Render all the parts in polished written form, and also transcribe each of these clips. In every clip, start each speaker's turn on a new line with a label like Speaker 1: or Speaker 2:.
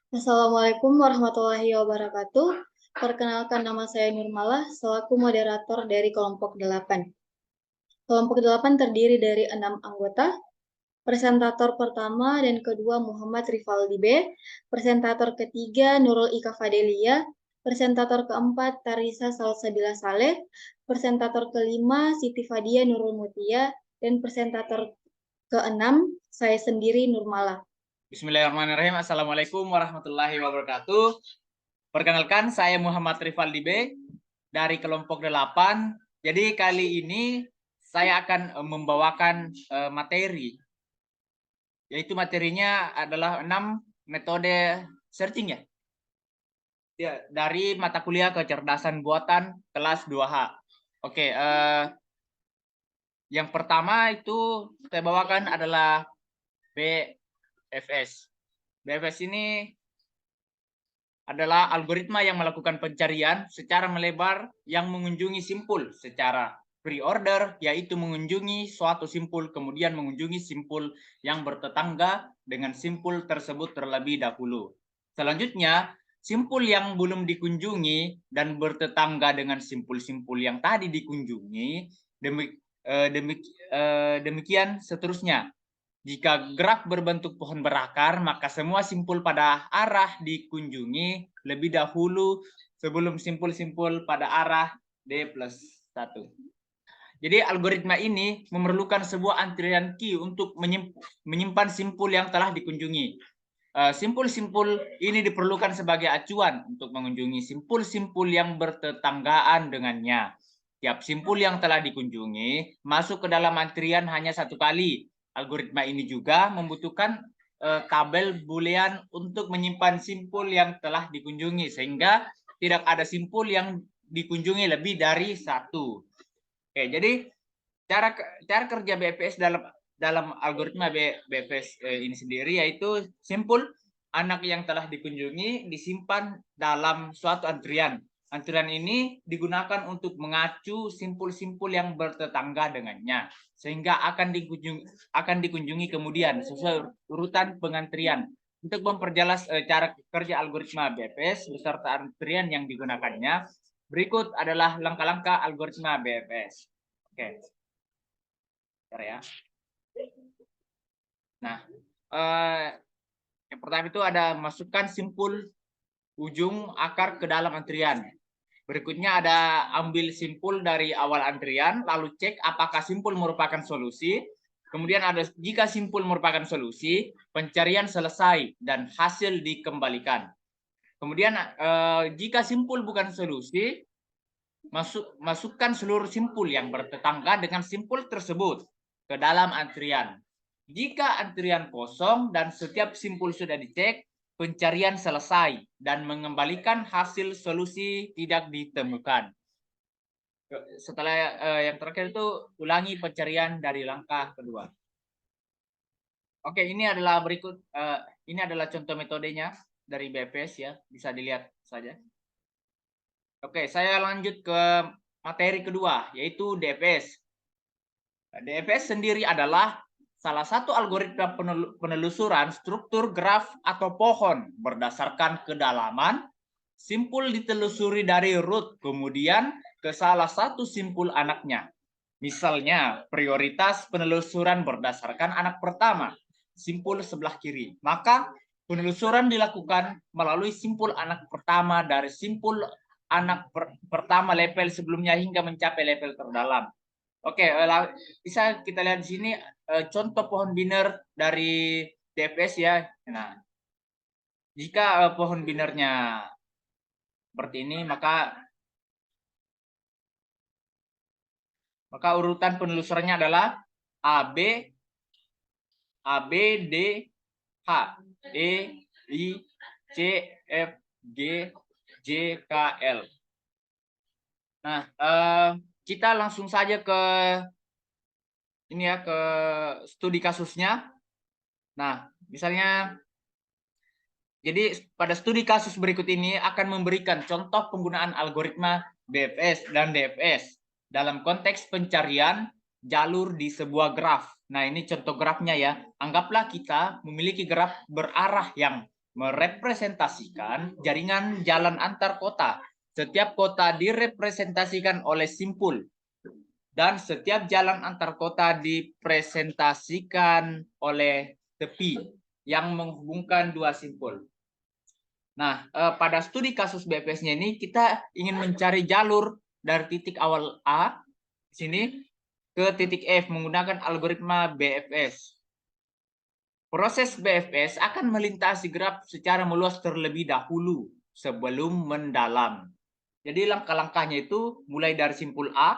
Speaker 1: Assalamualaikum warahmatullahi wabarakatuh. Perkenalkan nama saya Nurmalah selaku moderator dari kelompok 8. Kelompok 8 terdiri dari 6 anggota. Presentator pertama dan kedua Muhammad Rifaldi B, presentator ketiga Nurul Ika Fadelia, presentator keempat Tarisa Salsabila Saleh, presentator kelima Siti Fadia Nurul Mutia, dan presentator keenam saya sendiri Nurmalah.
Speaker 2: Bismillahirrahmanirrahim. Assalamualaikum warahmatullahi wabarakatuh. Perkenalkan, saya Muhammad Rifaldi B dari kelompok 8. Jadi kali ini saya akan membawakan materi. Yaitu materinya adalah 6 metode searching ya. Dari mata kuliah kecerdasan buatan kelas 2H. Oke, yang pertama itu saya bawakan adalah BFS. BFS ini adalah algoritma yang melakukan pencarian secara melebar yang mengunjungi simpul secara pre-order, yaitu mengunjungi suatu simpul, kemudian mengunjungi simpul yang bertetangga dengan simpul tersebut terlebih dahulu. Selanjutnya, simpul yang belum dikunjungi dan bertetangga dengan simpul-simpul yang tadi dikunjungi, demikian seterusnya. Jika gerak berbentuk pohon berakar, maka semua simpul pada arah dikunjungi lebih dahulu sebelum simpul-simpul pada arah D+1. Jadi algoritma ini memerlukan sebuah antrian key untuk menyimpan simpul yang telah dikunjungi. Simpul-simpul ini diperlukan sebagai acuan untuk mengunjungi simpul-simpul yang bertetanggaan dengannya. Tiap simpul yang telah dikunjungi masuk ke dalam antrian hanya satu kali. Algoritma ini juga membutuhkan tabel boolean untuk menyimpan simpul yang telah dikunjungi, sehingga tidak ada simpul yang dikunjungi lebih dari satu. Oke, jadi cara kerja BFS dalam algoritma BFS ini sendiri yaitu simpul anak yang telah dikunjungi disimpan dalam suatu antrian. Antrian ini digunakan untuk mengacu simpul-simpul yang bertetangga dengannya, sehingga akan dikunjungi kemudian sesuai urutan pengantrian. Untuk memperjelas cara kerja algoritma BFS beserta antrian yang digunakannya, berikut adalah langkah-langkah algoritma BFS. Oke. Bentar ya. Nah, yang pertama itu ada masukkan simpul ujung akar ke dalam antrian. Berikutnya ada ambil simpul dari awal antrian, lalu cek apakah simpul merupakan solusi. Kemudian ada jika simpul merupakan solusi, pencarian selesai dan hasil dikembalikan. Kemudian jika simpul bukan solusi, masukkan seluruh simpul yang bertetangga dengan simpul tersebut ke dalam antrian. Jika antrian kosong dan setiap simpul sudah dicek, pencarian selesai dan mengembalikan hasil solusi tidak ditemukan. Setelah yang terakhir itu ulangi pencarian dari langkah kedua. Oke, ini adalah ini adalah contoh metodenya dari BFS ya, bisa dilihat saja. Oke, saya lanjut ke materi kedua, yaitu DFS. DFS sendiri adalah salah satu algoritma penelusuran struktur graf atau pohon berdasarkan kedalaman. Simpul ditelusuri dari root, kemudian ke salah satu simpul anaknya. Misalnya, prioritas penelusuran berdasarkan anak pertama, simpul sebelah kiri. Maka penelusuran dilakukan melalui simpul anak pertama dari simpul anak pertama level sebelumnya hingga mencapai level terdalam. Oke, bisa kita lihat di sini contoh pohon biner dari DFS ya. Nah, jika pohon binernya seperti ini, maka urutan penelusurannya adalah A B D H E I C F G J K L. Nah, kita langsung saja ke ini ya, ke studi kasusnya. Nah, misalnya jadi pada studi kasus berikut ini akan memberikan contoh penggunaan algoritma BFS dan DFS dalam konteks pencarian jalur di sebuah graf. Nah, ini contoh grafnya ya. Anggaplah kita memiliki graf berarah yang merepresentasikan jaringan jalan antar kota. Setiap kota direpresentasikan oleh simpul dan setiap jalan antar kota dipresentasikan oleh tepi yang menghubungkan dua simpul. Nah, pada studi kasus BFS-nya ini kita ingin mencari jalur dari titik awal A sini ke titik F menggunakan algoritma BFS. Proses BFS akan melintasi graf secara meluas terlebih dahulu sebelum mendalam. Jadi langkah-langkahnya itu mulai dari simpul A,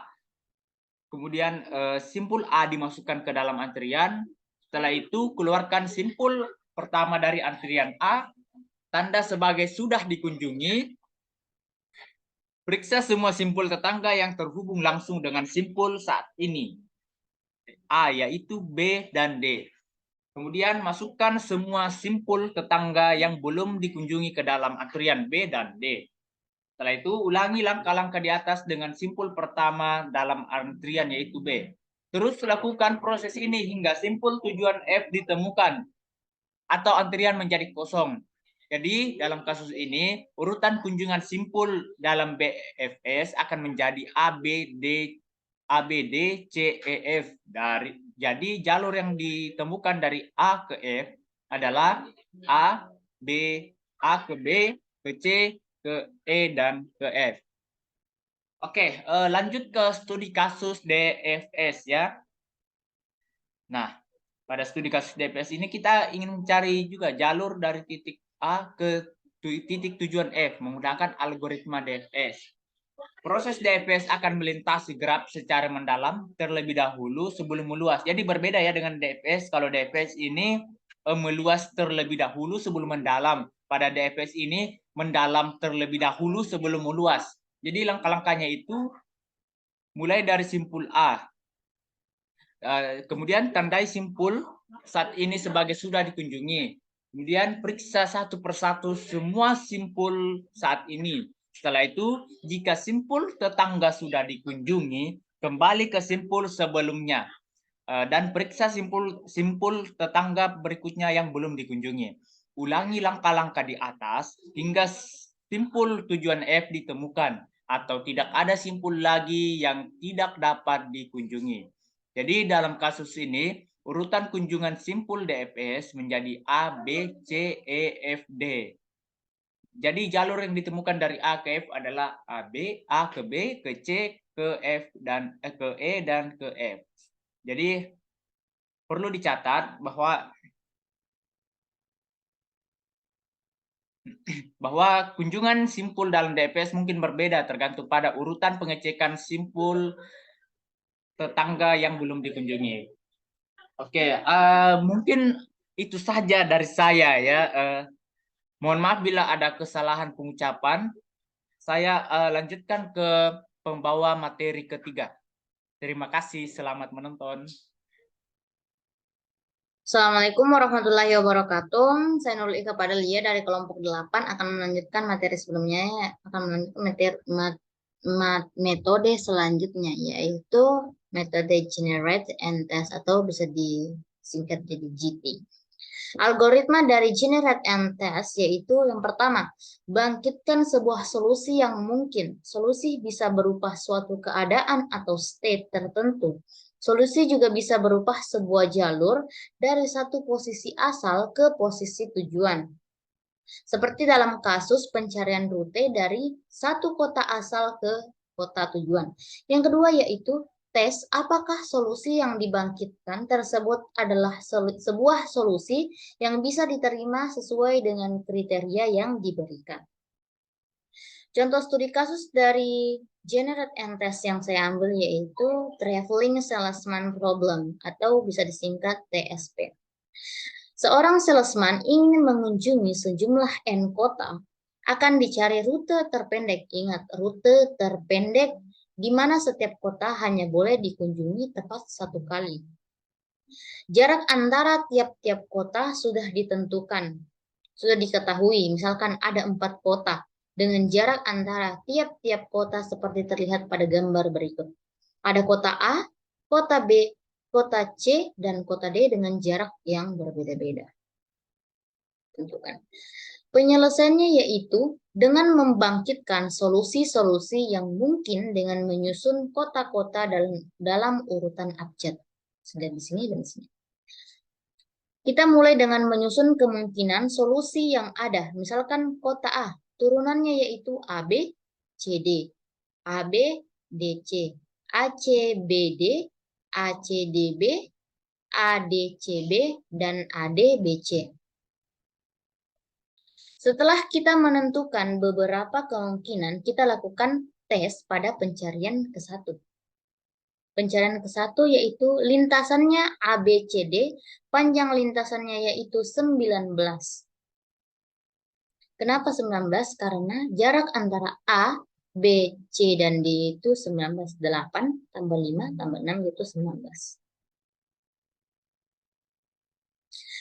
Speaker 2: kemudian simpul A dimasukkan ke dalam antrian. Setelah itu keluarkan simpul pertama dari antrian A, tanda sebagai sudah dikunjungi. Periksa semua simpul tetangga yang terhubung langsung dengan simpul saat ini. A yaitu B dan D. Kemudian masukkan semua simpul tetangga yang belum dikunjungi ke dalam antrian B dan D. Setelah itu ulangi langkah-langkah di atas dengan simpul pertama dalam antrian yaitu B. Terus lakukan proses ini hingga simpul tujuan F ditemukan atau antrian menjadi kosong. Jadi dalam kasus ini urutan kunjungan simpul dalam BFS akan menjadi A, B, D, C, E, F. Jadi jalur yang ditemukan dari A ke F adalah A, B, A ke B, ke C, ke E, dan ke F. Oke, lanjut ke studi kasus DFS ya. Nah, pada studi kasus DFS ini kita ingin mencari juga jalur dari titik A ke titik tujuan F menggunakan algoritma DFS. Proses DFS akan melintasi graf secara mendalam terlebih dahulu sebelum meluas. Jadi berbeda ya dengan DFS. Kalau DFS ini meluas terlebih dahulu sebelum mendalam. Pada DFS ini mendalam terlebih dahulu sebelum meluas. Jadi langkah-langkahnya itu mulai dari simpul A. Kemudian tandai simpul saat ini sebagai sudah dikunjungi. Kemudian periksa satu persatu semua simpul saat ini. Setelah itu, jika simpul tetangga sudah dikunjungi, kembali ke simpul sebelumnya. Dan periksa simpul tetangga berikutnya yang belum dikunjungi. Ulangi langkah-langkah di atas hingga simpul tujuan F ditemukan atau tidak ada simpul lagi yang tidak dapat dikunjungi. Jadi dalam kasus ini, urutan kunjungan simpul DFS menjadi A, B, C, E, F, D. Jadi jalur yang ditemukan dari A ke F adalah AB, A ke B, ke C, ke F, dan ke E, dan ke F. Jadi perlu dicatat bahwa kunjungan simpul dalam DFS mungkin berbeda tergantung pada urutan pengecekan simpul tetangga yang belum dikunjungi. Oke, mungkin itu saja dari saya ya. Mohon maaf bila ada kesalahan pengucapan. Saya lanjutkan ke pembawa materi ketiga. Terima kasih, selamat menonton.
Speaker 3: Assalamualaikum warahmatullahi wabarakatuh. Saya Nurul Ika Padalia dari kelompok 8 akan melanjutkan materi sebelumnya, akan melanjutkan metode selanjutnya, yaitu metode Generate and Test atau bisa disingkat jadi GT. Algoritma dari Generate and Test yaitu yang pertama, bangkitkan sebuah solusi yang mungkin. Solusi bisa berupa suatu keadaan atau state tertentu. Solusi juga bisa berupa sebuah jalur dari satu posisi asal ke posisi tujuan. Seperti dalam kasus pencarian rute dari satu kota asal ke kota tujuan. Yang kedua yaitu tes apakah solusi yang dibangkitkan tersebut adalah sebuah solusi yang bisa diterima sesuai dengan kriteria yang diberikan. Contoh studi kasus dari Generate and Test yang saya ambil yaitu Traveling Salesman Problem atau bisa disingkat TSP. Seorang salesman ingin mengunjungi sejumlah N kota, akan dicari rute terpendek. Ingat, rute terpendek di mana setiap kota hanya boleh dikunjungi tepat satu kali. Jarak antara tiap-tiap kota sudah ditentukan, sudah diketahui. Misalkan ada 4 kota dengan jarak antara tiap-tiap kota seperti terlihat pada gambar berikut. Ada kota A, kota B, kota C, dan kota D dengan jarak yang berbeda-beda. tentukan. Penyelesaiannya yaitu dengan membangkitkan solusi-solusi yang mungkin dengan menyusun kota-kota dalam urutan abjad. Sudah di sini dan di sini. Kita mulai dengan menyusun kemungkinan solusi yang ada. Misalkan kota A, turunannya yaitu AB, CD, AB, DC, ACBD, ACDB, ADCB, dan ADBC. Setelah kita menentukan beberapa kemungkinan, kita lakukan tes pada pencarian ke-1. Pencarian ke-1 yaitu lintasannya ABCD, panjang lintasannya yaitu 19. Kenapa 19? Karena jarak antara A, B, C, dan D itu 19. 8 tambah 5 tambah 6 yaitu 19.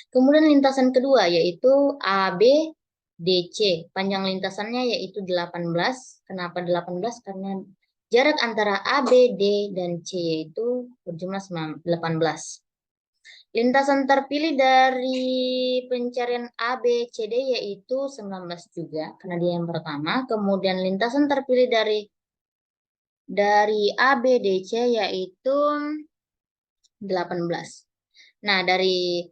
Speaker 3: Kemudian lintasan kedua yaitu AB, DC. Panjang lintasannya yaitu 18. Kenapa 18? Karena jarak antara A, B, D, dan C yaitu berjumlah 18. Lintasan terpilih dari pencarian A, B, C, D yaitu 19 juga, karena dia yang pertama. Kemudian lintasan terpilih dari A, B, D, C yaitu 18. Nah, dari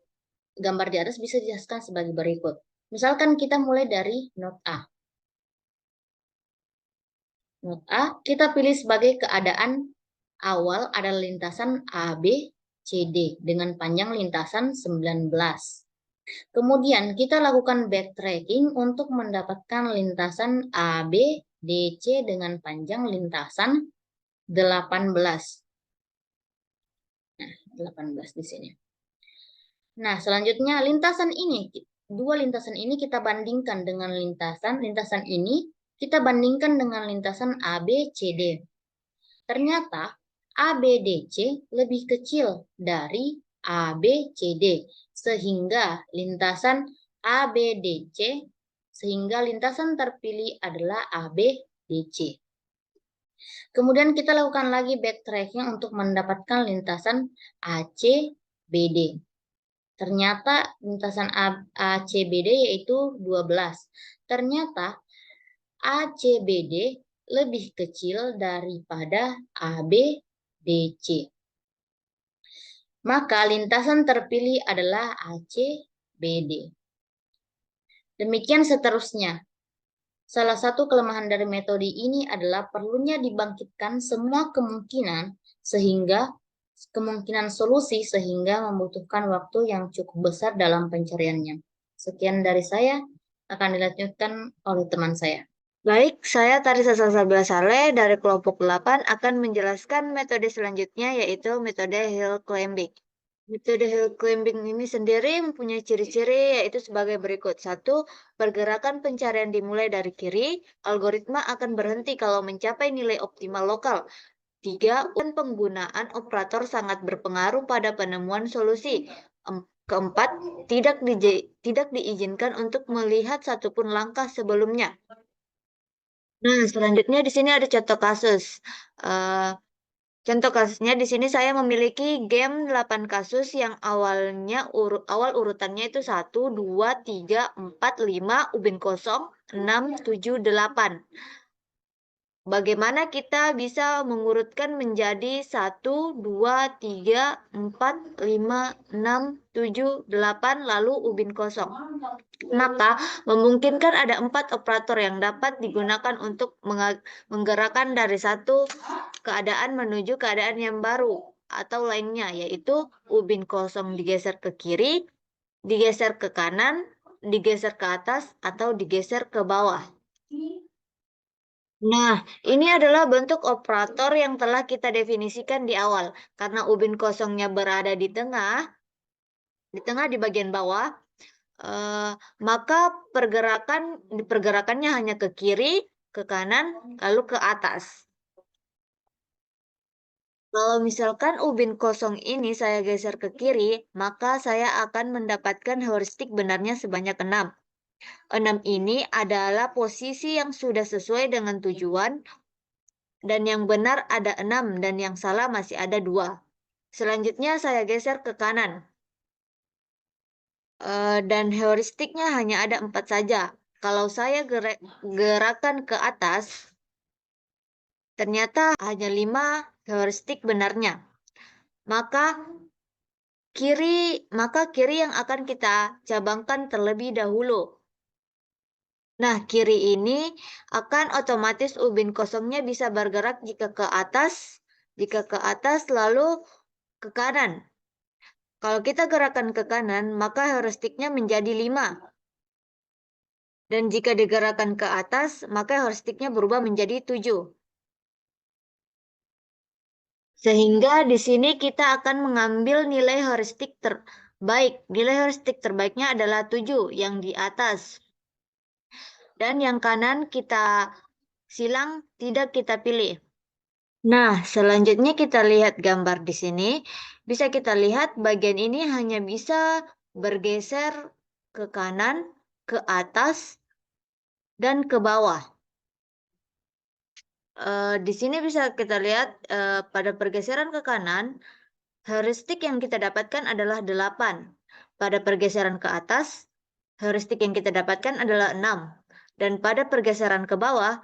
Speaker 3: gambar di atas bisa dijelaskan sebagai berikut. Misalkan kita mulai dari not A. Not A, kita pilih sebagai keadaan awal adalah lintasan AB, CD dengan panjang lintasan 19. Kemudian kita lakukan backtracking untuk mendapatkan lintasan AB, DC dengan panjang lintasan 18. Nah, 18 di sini. Nah, selanjutnya dua lintasan ini kita bandingkan dengan lintasan ini kita bandingkan dengan lintasan ABCD. Ternyata ABDC lebih kecil dari ABCD sehingga lintasan terpilih adalah ABDC. Kemudian kita lakukan lagi backtracking untuk mendapatkan lintasan ACBD. Ternyata lintasan ACBD yaitu 12. Ternyata ACBD lebih kecil daripada ABDC. Maka lintasan terpilih adalah ACBD. Demikian seterusnya. Salah satu kelemahan dari metode ini adalah perlunya dibangkitkan semua kemungkinan solusi sehingga membutuhkan waktu yang cukup besar dalam pencariannya. Sekian dari saya, akan dilanjutkan oleh teman saya.
Speaker 4: Baik, saya Tarisa Salsabila Saleh dari kelompok 8 akan menjelaskan metode selanjutnya yaitu metode hill climbing. Metode hill climbing ini sendiri mempunyai ciri-ciri yaitu sebagai berikut. 1. Pergerakan pencarian dimulai dari kiri, algoritma akan berhenti kalau mencapai nilai optimal lokal. 3. Penggunaan operator sangat berpengaruh pada penemuan solusi. 4. Tidak diizinkan untuk melihat satupun langkah sebelumnya. Nah, selanjutnya di sini ada contoh kasus. Contoh kasusnya di sini saya memiliki game 8 kasus yang awal urutannya itu 1, 2, 3, 4, 5, ubin kosong, 6, 7, 8. Bagaimana kita bisa mengurutkan menjadi 1, 2, 3, 4, 5, 6, 7, 8, lalu ubin kosong? Maka memungkinkan ada 4 operator yang dapat digunakan untuk menggerakkan dari satu keadaan menuju keadaan yang baru atau lainnya, yaitu ubin kosong digeser ke kiri, digeser ke kanan, digeser ke atas, atau digeser ke bawah. Nah, ini adalah bentuk operator yang telah kita definisikan di awal. Karena ubin kosongnya berada di tengah di bagian bawah, maka pergerakannya hanya ke kiri, ke kanan, lalu ke atas. Kalau misalkan ubin kosong ini saya geser ke kiri, maka saya akan mendapatkan heuristik benarnya sebanyak 6. 6 ini adalah posisi yang sudah sesuai dengan tujuan, dan yang benar ada 6 dan yang salah masih ada 2. Selanjutnya saya geser ke kanan. dan heuristiknya hanya ada 4 saja. Kalau saya gerakan ke atas, ternyata hanya 5 heuristik benarnya. Maka kiri yang akan kita cabangkan terlebih dahulu. Nah, kiri ini akan otomatis ubin kosongnya bisa bergerak jika ke atas lalu ke kanan. Kalau kita gerakan ke kanan, maka heuristiknya menjadi 5. Dan jika digerakkan ke atas, maka heuristiknya berubah menjadi 7. Sehingga di sini kita akan mengambil nilai heuristik terbaik. Nilai heuristik terbaiknya adalah 7 yang di atas. Dan yang kanan kita silang, tidak kita pilih. Nah, selanjutnya kita lihat gambar di sini. Bisa kita lihat bagian ini hanya bisa bergeser ke kanan, ke atas, dan ke bawah. Di sini bisa kita lihat pada pergeseran ke kanan, heuristik yang kita dapatkan adalah 8. Pada pergeseran ke atas, heuristik yang kita dapatkan adalah 6. Dan pada pergeseran ke bawah,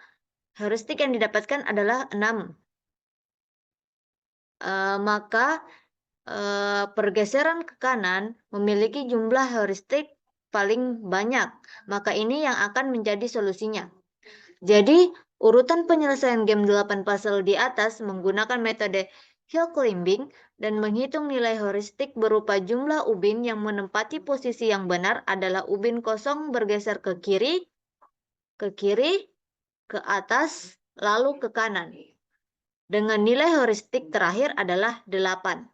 Speaker 4: heuristik yang didapatkan adalah 6. Maka pergeseran ke kanan memiliki jumlah heuristik paling banyak. Maka ini yang akan menjadi solusinya. Jadi, urutan penyelesaian game 8 puzzle di atas menggunakan metode hill climbing dan menghitung nilai heuristik berupa jumlah ubin yang menempati posisi yang benar adalah ubin kosong bergeser ke kiri, ke atas, lalu ke kanan. Dengan nilai heuristik terakhir adalah 8.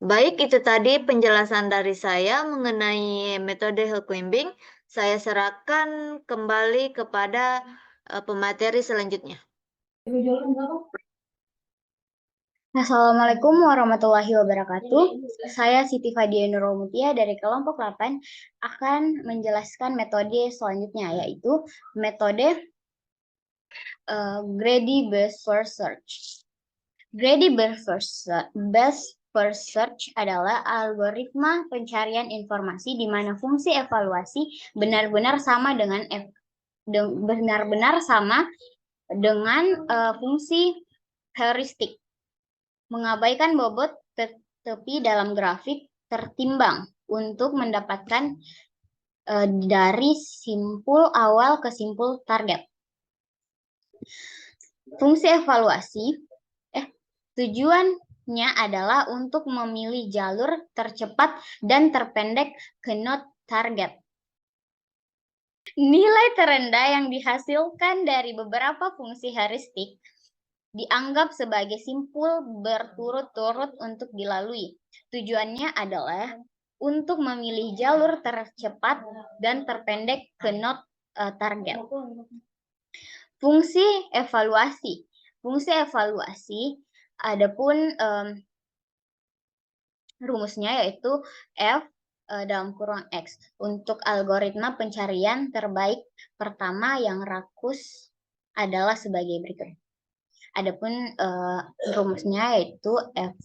Speaker 4: Baik, itu tadi penjelasan dari saya mengenai metode hill climbing. Saya serahkan kembali kepada pemateri selanjutnya.
Speaker 5: Assalamualaikum warahmatullahi wabarakatuh. Saya Siti Fadia Nurul Mutia dari kelompok 8 akan menjelaskan metode selanjutnya, yaitu metode Greedy Best First Search. Greedy Best First Search adalah algoritma pencarian informasi di mana fungsi evaluasi benar-benar sama dengan fungsi heuristik, mengabaikan bobot tepi dalam grafik tertimbang untuk mendapatkan dari simpul awal ke simpul target. Fungsi evaluasi tujuannya adalah untuk memilih jalur tercepat dan terpendek ke node target. Nilai terendah yang dihasilkan dari beberapa fungsi heuristik dianggap sebagai simpul berturut-turut untuk dilalui. Tujuannya adalah untuk memilih jalur tercepat dan terpendek ke node target. Fungsi evaluasi adapun rumusnya yaitu F dalam kurung X untuk algoritma pencarian terbaik pertama yang rakus adalah sebagai berikut. Adapun rumusnya yaitu F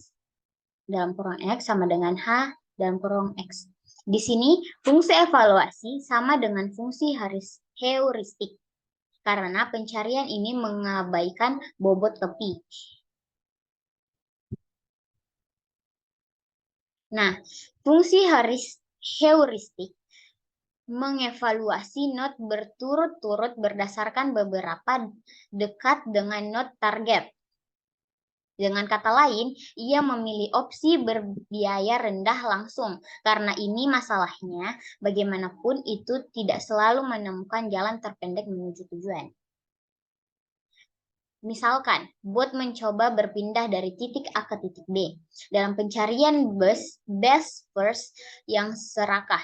Speaker 5: dalam kurung X sama dengan H dalam kurung X. Di sini fungsi evaluasi sama dengan fungsi heuristik karena pencarian ini mengabaikan bobot tepi. Nah, fungsi heuristik mengevaluasi node berturut-turut berdasarkan beberapa dekat dengan node target. Dengan kata lain, ia memilih opsi berbiaya rendah langsung. Karena ini masalahnya, bagaimanapun itu tidak selalu menemukan jalan terpendek menuju tujuan. Misalkan, bot mencoba berpindah dari titik A ke titik B dalam pencarian best first yang serakah.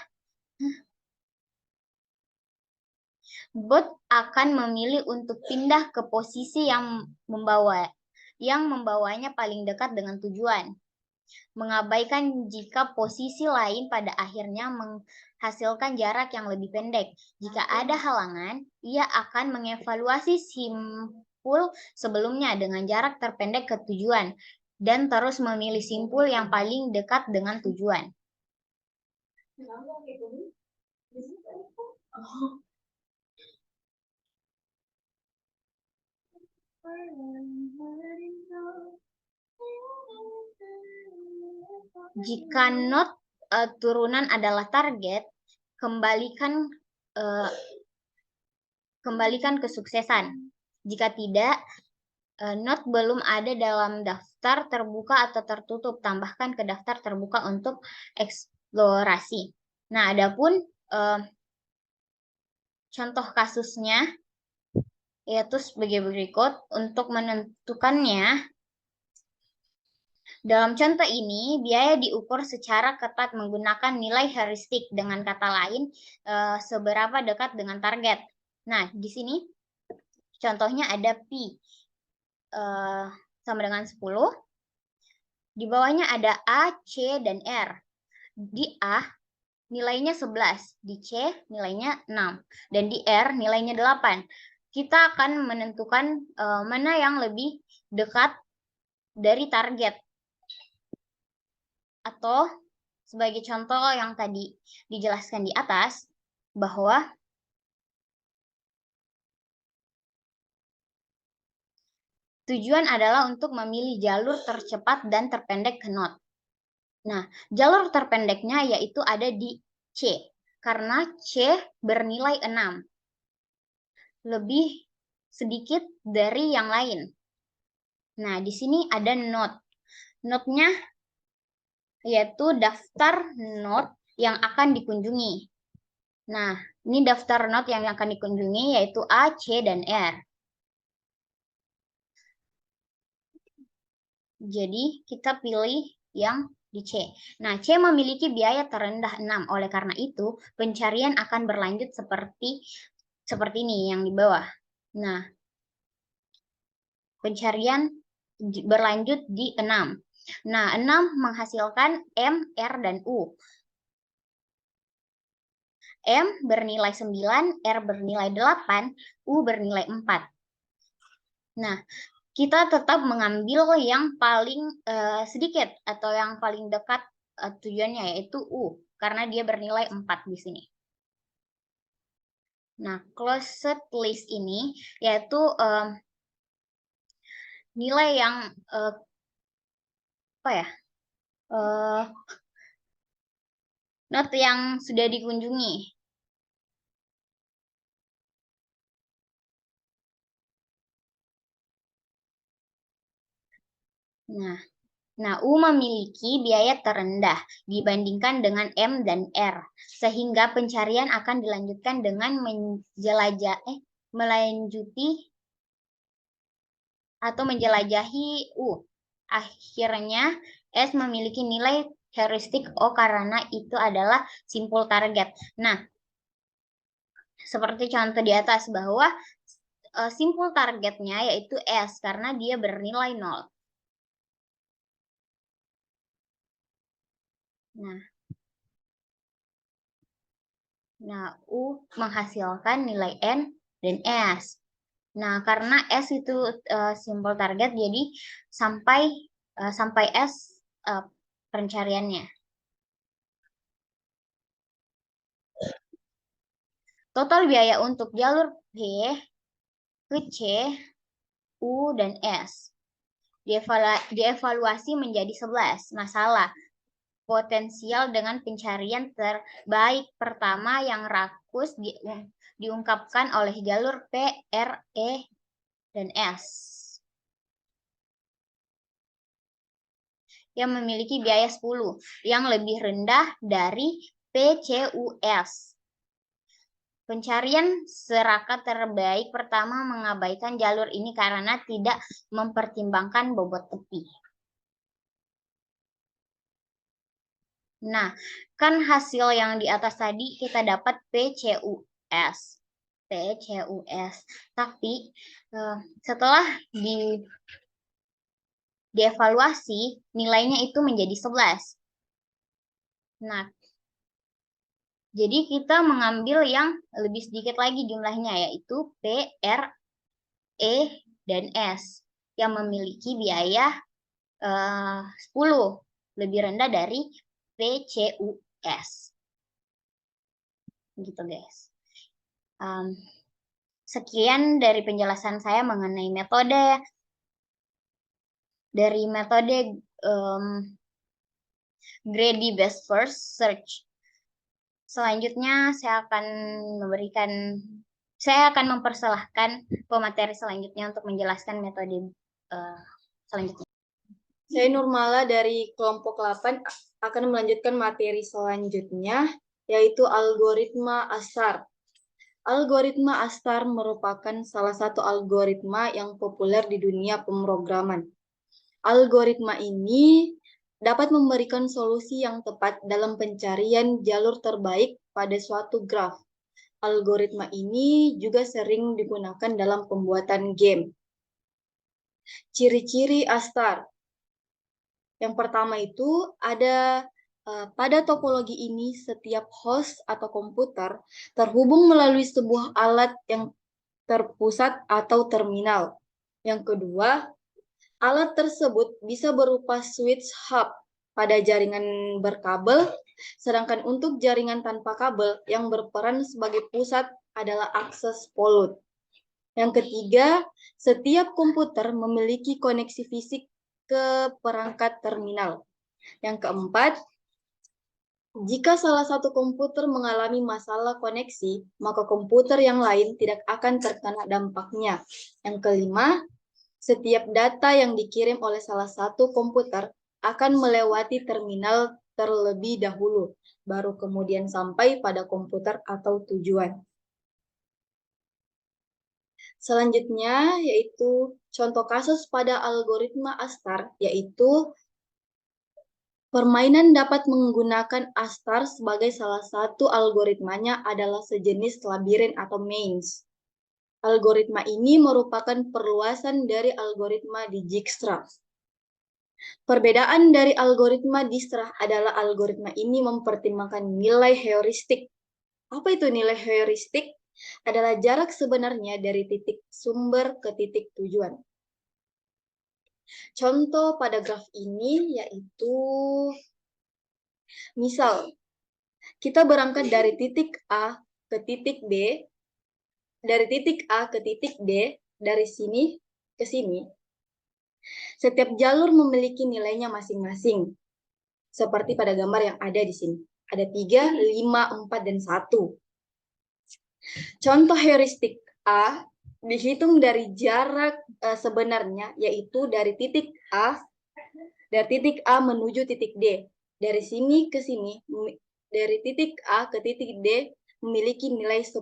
Speaker 5: Bot akan memilih untuk pindah ke posisi yang membawanya paling dekat dengan tujuan, mengabaikan jika posisi lain pada akhirnya menghasilkan jarak yang lebih pendek. Jika ada halangan, ia akan mengevaluasi simpul sebelumnya dengan jarak terpendek ke tujuan dan terus memilih simpul yang paling dekat dengan tujuan. Jika not turunan adalah target, kembalikan kesuksesan. Jika tidak, not belum ada dalam daftar terbuka atau tertutup, tambahkan ke daftar terbuka untuk eksplorasi. Nah, adapun contoh kasusnya yaitu sebagai berikut. Untuk menentukannya, dalam contoh ini, biaya diukur secara ketat menggunakan nilai heuristik. Dengan kata lain, seberapa dekat dengan target. Nah, di sini contohnya ada P sama dengan 10. Di bawahnya ada A, C, dan R. Di A, nilainya 11. Di C, nilainya 6. Dan di R, nilainya 8. Kita akan menentukan mana yang lebih dekat dari target. Atau sebagai contoh yang tadi dijelaskan di atas, bahwa tujuan adalah untuk memilih jalur tercepat dan terpendek ke not. Nah, jalur terpendeknya yaitu ada di C, karena C bernilai 6. Lebih sedikit dari yang lain. Nah, di sini ada not. Notnya yaitu daftar not yang akan dikunjungi. Nah, ini daftar not yang akan dikunjungi yaitu A, C, dan R. Jadi, kita pilih yang di C. Nah, C memiliki biaya terendah 6. Oleh karena itu, pencarian akan berlanjut seperti ini yang di bawah. Nah, pencarian berlanjut di 6. Nah, 6 menghasilkan M, R, dan U. M bernilai 9, R bernilai 8, U bernilai 4. Nah, kita tetap mengambil yang paling sedikit atau yang paling dekat tujuannya, yaitu U, karena dia bernilai 4 di sini. Nah, closed list ini yaitu nilai yang not yang sudah dikunjungi. Nah, U memiliki biaya terendah dibandingkan dengan M dan R, sehingga pencarian akan dilanjutkan dengan menjelajahi U. Akhirnya, S memiliki nilai heuristik O karena itu adalah simpul target. Nah, seperti contoh di atas bahwa simpul targetnya yaitu S karena dia bernilai 0. Nah, U menghasilkan nilai N dan S. Nah, karena S itu simpul target, jadi sampai S pencariannya. Total biaya untuk jalur B ke C, U, dan S dievaluasi menjadi 11 masalah potensial dengan pencarian terbaik pertama yang rakus diungkapkan oleh jalur P, R, E, dan S yang memiliki biaya 10 yang lebih rendah dari PCUS. Pencarian serakah terbaik pertama mengabaikan jalur ini karena tidak mempertimbangkan bobot tepi. Nah, kan hasil yang di atas tadi kita dapat PCUS. Tapi setelah dievaluasi, nilainya itu menjadi 11. Nah, jadi kita mengambil yang lebih sedikit lagi jumlahnya, yaitu P, R, E, dan S yang memiliki biaya 10, lebih rendah dari PCUS. Gitu guys. Sekian dari penjelasan saya mengenai metode. Dari metode Greedy Best First Search. Selanjutnya saya akan mempersilahkan pemateri selanjutnya untuk menjelaskan metode selanjutnya.
Speaker 1: Saya Nurmala dari kelompok 8 akan melanjutkan materi selanjutnya, yaitu algoritma ASTAR. Algoritma ASTAR merupakan salah satu algoritma yang populer di dunia pemrograman. Algoritma ini dapat memberikan solusi yang tepat dalam pencarian jalur terbaik pada suatu graf. Algoritma ini juga sering digunakan dalam pembuatan game. Ciri-ciri ASTAR. Yang pertama itu ada pada topologi ini setiap host atau komputer terhubung melalui sebuah alat yang terpusat atau terminal. Yang kedua, alat tersebut bisa berupa switch hub pada jaringan berkabel, sedangkan untuk jaringan tanpa kabel yang berperan sebagai pusat adalah akses polot. Yang ketiga, setiap komputer memiliki koneksi fisik ke perangkat terminal. Yang keempat, jika salah satu komputer mengalami masalah koneksi, maka komputer yang lain tidak akan terkena dampaknya. Yang kelima, setiap data yang dikirim oleh salah satu komputer akan melewati terminal terlebih dahulu, baru kemudian sampai pada komputer atau tujuan. Selanjutnya yaitu contoh kasus pada algoritma ASTAR, yaitu permainan dapat menggunakan ASTAR sebagai salah satu algoritmanya adalah sejenis labirin atau maze. Algoritma ini merupakan perluasan dari algoritma Dijkstra. Perbedaan dari algoritma Dijkstra adalah algoritma ini mempertimbangkan nilai heuristik. Apa itu nilai heuristik? Adalah jarak sebenarnya dari titik sumber ke titik tujuan. Contoh pada graf ini yaitu, misal, kita berangkat dari titik A ke titik B, dari titik A ke titik D, dari sini ke sini. Setiap jalur memiliki nilainya masing-masing, seperti pada gambar yang ada di sini. Ada 3, 5, 4, dan 1. Contoh heuristik A dihitung dari jarak sebenarnya, yaitu dari titik A menuju titik D. Dari sini ke sini, dari titik A ke titik D memiliki nilai 10.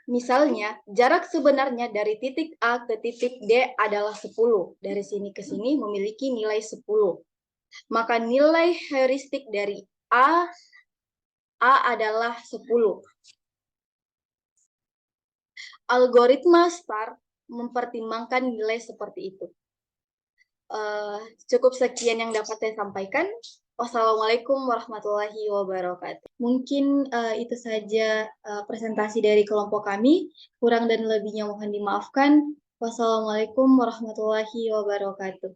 Speaker 1: Misalnya, jarak sebenarnya dari titik A ke titik D adalah 10. Dari sini ke sini memiliki nilai 10. Maka nilai heuristik dari A adalah 10. Algoritma STAR mempertimbangkan nilai seperti itu. Cukup sekian yang dapat saya sampaikan. Wassalamualaikum warahmatullahi wabarakatuh. Mungkin itu saja presentasi dari kelompok kami. Kurang dan lebihnya mohon dimaafkan. Wassalamualaikum warahmatullahi wabarakatuh.